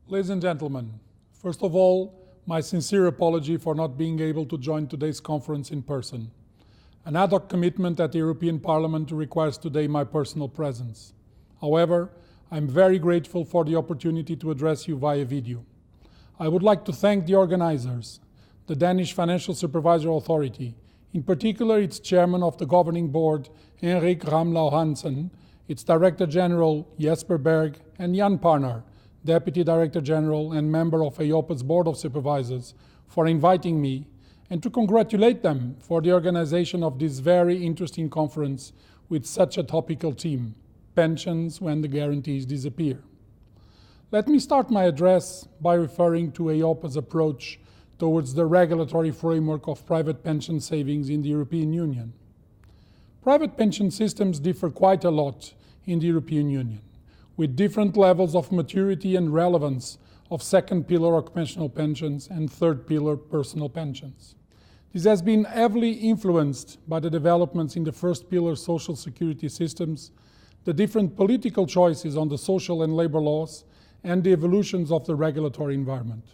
Ladies and gentlemen, first of all, my sincere apology for not being able to join today's conference in person. An ad hoc commitment at the European Parliament requires today my personal presence. However, I'm very grateful for the opportunity to address you via video. I would like to thank the organizers, the Danish Financial Supervisory Authority, in particular its chairman of the governing board, Henrik Ramlau Hansen, its Director General, Jesper Berg, and Jan Parnar, Deputy Director General and member of EIOPA's Board of Supervisors, for inviting me, and to congratulate them for the organization of this very interesting conference with such a topical theme, pensions when the guarantees disappear. Let me start my address by referring to EIOPA's approach towards the regulatory framework of private pension savings in the European Union. Private pension systems differ quite a lot in the European Union, with different levels of maturity and relevance of second pillar occupational pensions and third pillar personal pensions. This has been heavily influenced by the developments in the first pillar social security systems, the different political choices on the social and labor laws, and the evolutions of the regulatory environment.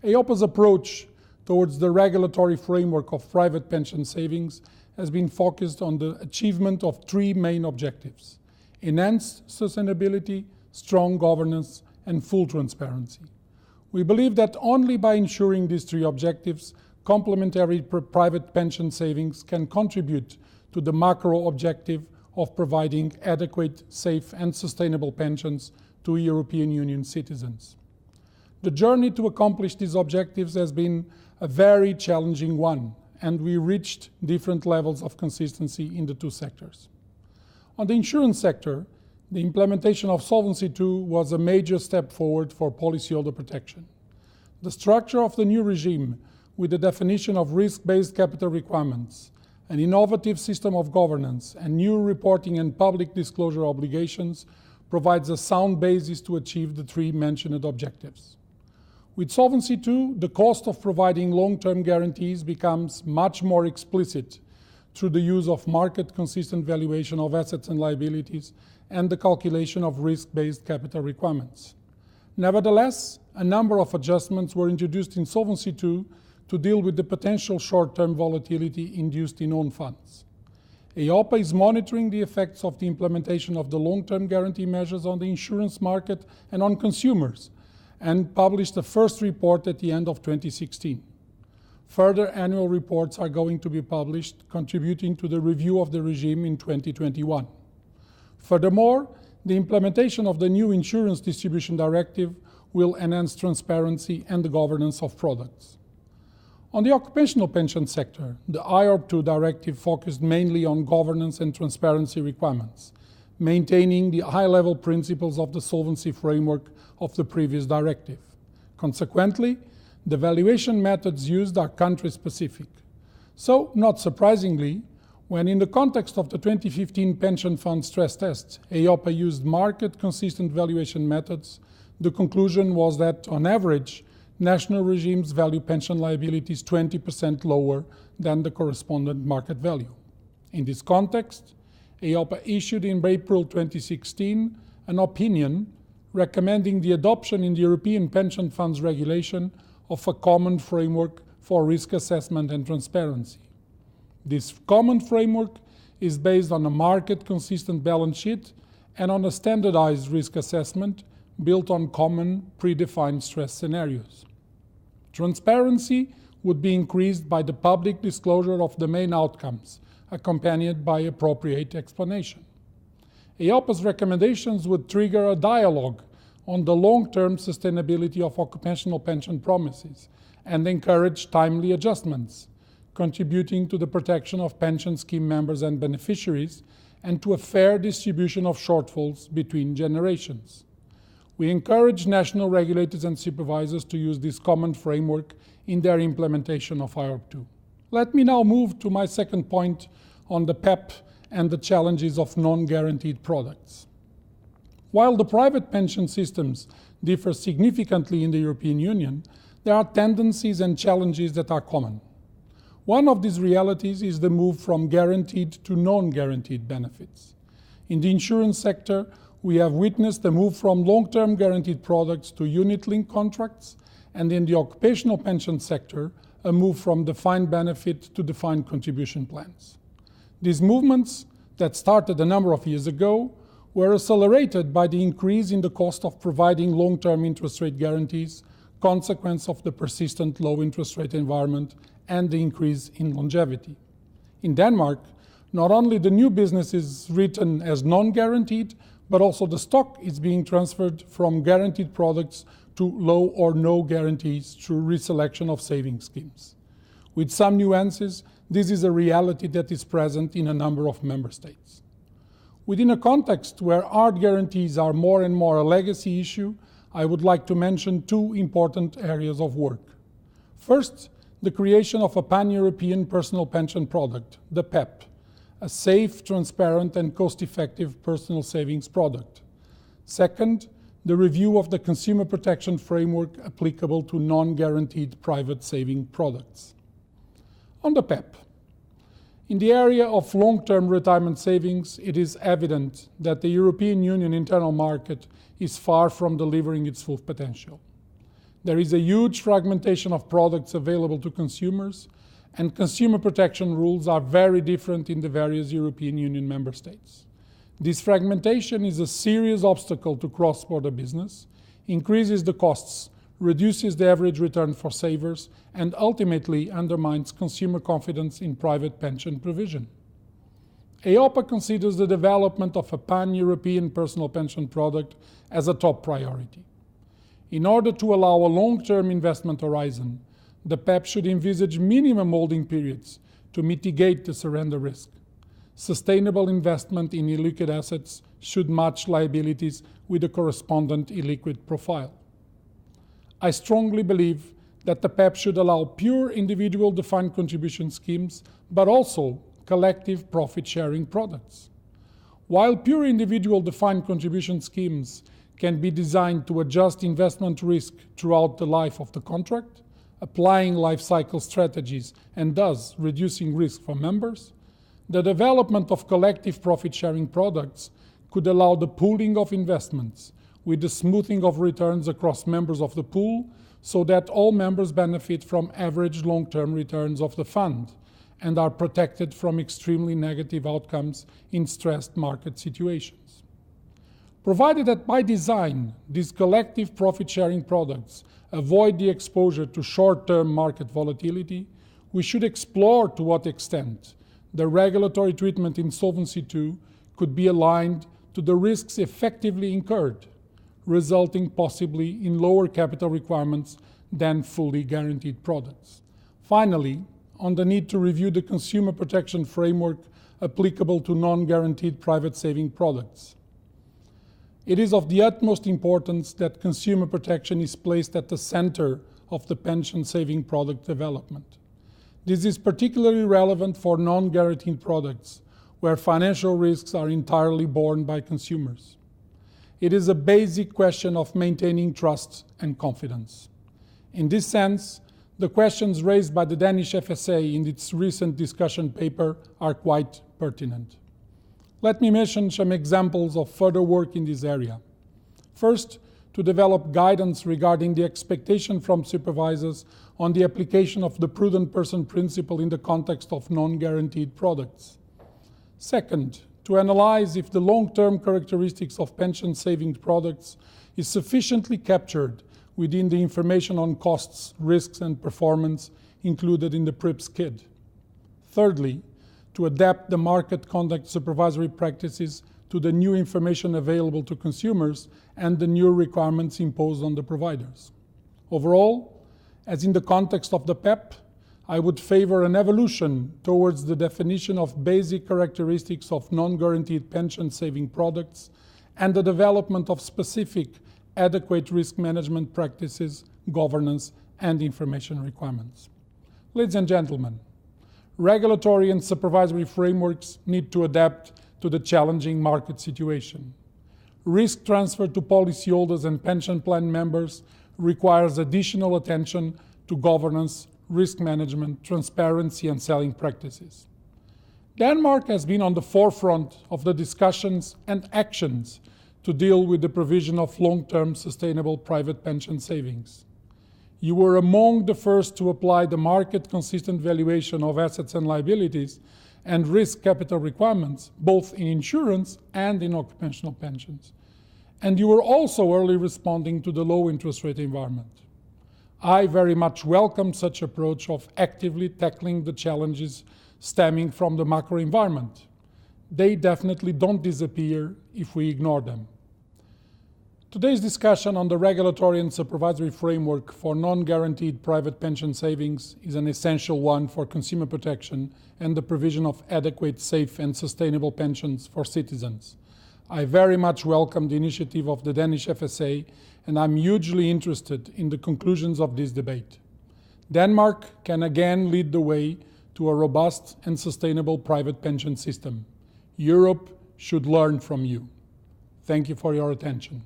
EIOPA's approach towards the regulatory framework of private pension savings has been focused on the achievement of three main objectives: enhanced sustainability, strong governance, and full transparency. We believe that only by ensuring these three objectives, complementary private pension savings can contribute to the macro objective of providing adequate, safe, and sustainable pensions to European Union citizens. The journey to accomplish these objectives has been a very challenging one, and we reached different levels of consistency in the two sectors. On the insurance sector, the implementation of Solvency II was a major step forward for policyholder protection. The structure of the new regime, with the definition of risk-based capital requirements, an innovative system of governance, and new reporting and public disclosure obligations, provides a sound basis to achieve the three mentioned objectives. With Solvency II, the cost of providing long-term guarantees becomes much more explicit through the use of market-consistent valuation of assets and liabilities and the calculation of risk-based capital requirements. Nevertheless, a number of adjustments were introduced in Solvency II to deal with the potential short-term volatility induced in own funds. EIOPA is monitoring the effects of the implementation of the long-term guarantee measures on the insurance market and on consumers, and published the first report at the end of 2016. Further annual reports are going to be published, contributing to the review of the regime in 2021. Furthermore, the implementation of the new Insurance Distribution Directive will enhance transparency and the governance of products. On the occupational pension sector, the EIOPA directive focused mainly on governance and transparency requirements, maintaining the high-level principles of the solvency framework of the previous directive. Consequently, the valuation methods used are country-specific. So, not surprisingly, when in the context of the 2015 pension fund stress test, EIOPA used market-consistent valuation methods, the conclusion was that, on average, national regimes value pension liabilities 20% lower than the correspondent market value. In this context, EIOPA issued in April 2016 an opinion recommending the adoption in the European Pension Funds Regulation of a common framework for risk assessment and transparency. This common framework is based on a market-consistent balance sheet and on a standardized risk assessment built on common predefined stress scenarios. Transparency would be increased by the public disclosure of the main outcomes, accompanied by appropriate explanation. EIOPA's recommendations would trigger a dialogue on the long-term sustainability of occupational pension promises and encourage timely adjustments, contributing to the protection of pension scheme members and beneficiaries and to a fair distribution of shortfalls between generations. We encourage national regulators and supervisors to use this common framework in their implementation of EIOPA. Let me now move to my second point on the PEP and the challenges of non-guaranteed products. While the private pension systems differ significantly in the European Union, there are tendencies and challenges that are common. One of these realities is the move from guaranteed to non-guaranteed benefits. In the insurance sector, we have witnessed a move from long-term guaranteed products to unit-linked contracts, and in the occupational pension sector, a move from defined benefit to defined contribution plans. These movements that started a number of years ago were accelerated by the increase in the cost of providing long-term interest rate guarantees, consequence of the persistent low interest rate environment and the increase in longevity. In Denmark, not only the new business is written as non-guaranteed, but also the stock is being transferred from guaranteed products to low or no guarantees through reselection of savings schemes. With some nuances, this is a reality that is present in a number of member states. Within a context where hard guarantees are more and more a legacy issue, I would like to mention two important areas of work. First, the creation of a pan-European personal pension product, the PEP, a safe, transparent and cost-effective personal savings product. Second, the review of the consumer protection framework applicable to non-guaranteed private saving products. On the PEP, in the area of long-term retirement savings, it is evident that the European Union internal market is far from delivering its full potential. There is a huge fragmentation of products available to consumers, and consumer protection rules are very different in the various European Union member states. This fragmentation is a serious obstacle to cross-border business, increases the costs, reduces the average return for savers, and ultimately undermines consumer confidence in private pension provision. EIOPA considers the development of a pan-European personal pension product as a top priority. In order to allow a long-term investment horizon, the PEP should envisage minimum holding periods to mitigate the surrender risk. Sustainable investment in illiquid assets should match liabilities with a correspondent illiquid profile. I strongly believe that the PEP should allow pure individual defined contribution schemes, but also collective profit-sharing products. While pure individual defined contribution schemes can be designed to adjust investment risk throughout the life of the contract, applying life cycle strategies and thus reducing risk for members, the development of collective profit-sharing products could allow the pooling of investments with the smoothing of returns across members of the pool so that all members benefit from average long-term returns of the fund and are protected from extremely negative outcomes in stressed market situations. Provided that by design, these collective profit-sharing products avoid the exposure to short-term market volatility, we should explore to what extent the regulatory treatment in Solvency II could be aligned to the risks effectively incurred, resulting possibly in lower capital requirements than fully guaranteed products. Finally, on the need to review the consumer protection framework applicable to non-guaranteed private saving products. It is of the utmost importance that consumer protection is placed at the center of the pension saving product development. This is particularly relevant for non-guaranteed products, where financial risks are entirely borne by consumers. It is a basic question of maintaining trust and confidence. In this sense, the questions raised by the Danish FSA in its recent discussion paper are quite pertinent. Let me mention some examples of further work in this area. First, to develop guidance regarding the expectation from supervisors on the application of the prudent person principle in the context of non-guaranteed products. Second, to analyze if the long-term characteristics of pension savings products is sufficiently captured within the information on costs, risks, and performance included in the PRIPS KID. Thirdly, to adapt the market conduct supervisory practices to the new information available to consumers and the new requirements imposed on the providers. Overall, as in the context of the PEP, I would favor an evolution towards the definition of basic characteristics of non-guaranteed pension saving products and the development of specific adequate risk management practices, governance, and information requirements. Ladies and gentlemen, regulatory and supervisory frameworks need to adapt to the challenging market situation. Risk transfer to policyholders and pension plan members requires additional attention to governance, risk management, transparency, and selling practices. Denmark has been on the forefront of the discussions and actions to deal with the provision of long-term sustainable private pension savings. You were among the first to apply the market-consistent valuation of assets and liabilities and risk capital requirements, both in insurance and in occupational pensions. And you were also early responding to the low interest rate environment. I very much welcome such approach of actively tackling the challenges stemming from the macro environment. They definitely don't disappear if we ignore them. Today's discussion on the regulatory and supervisory framework for non-guaranteed private pension savings is an essential one for consumer protection and the provision of adequate, safe and sustainable pensions for citizens. I very much welcome the initiative of the Danish FSA, and I'm hugely interested in the conclusions of this debate. Denmark can again lead the way to a robust and sustainable private pension system. Europe should learn from you. Thank you for your attention.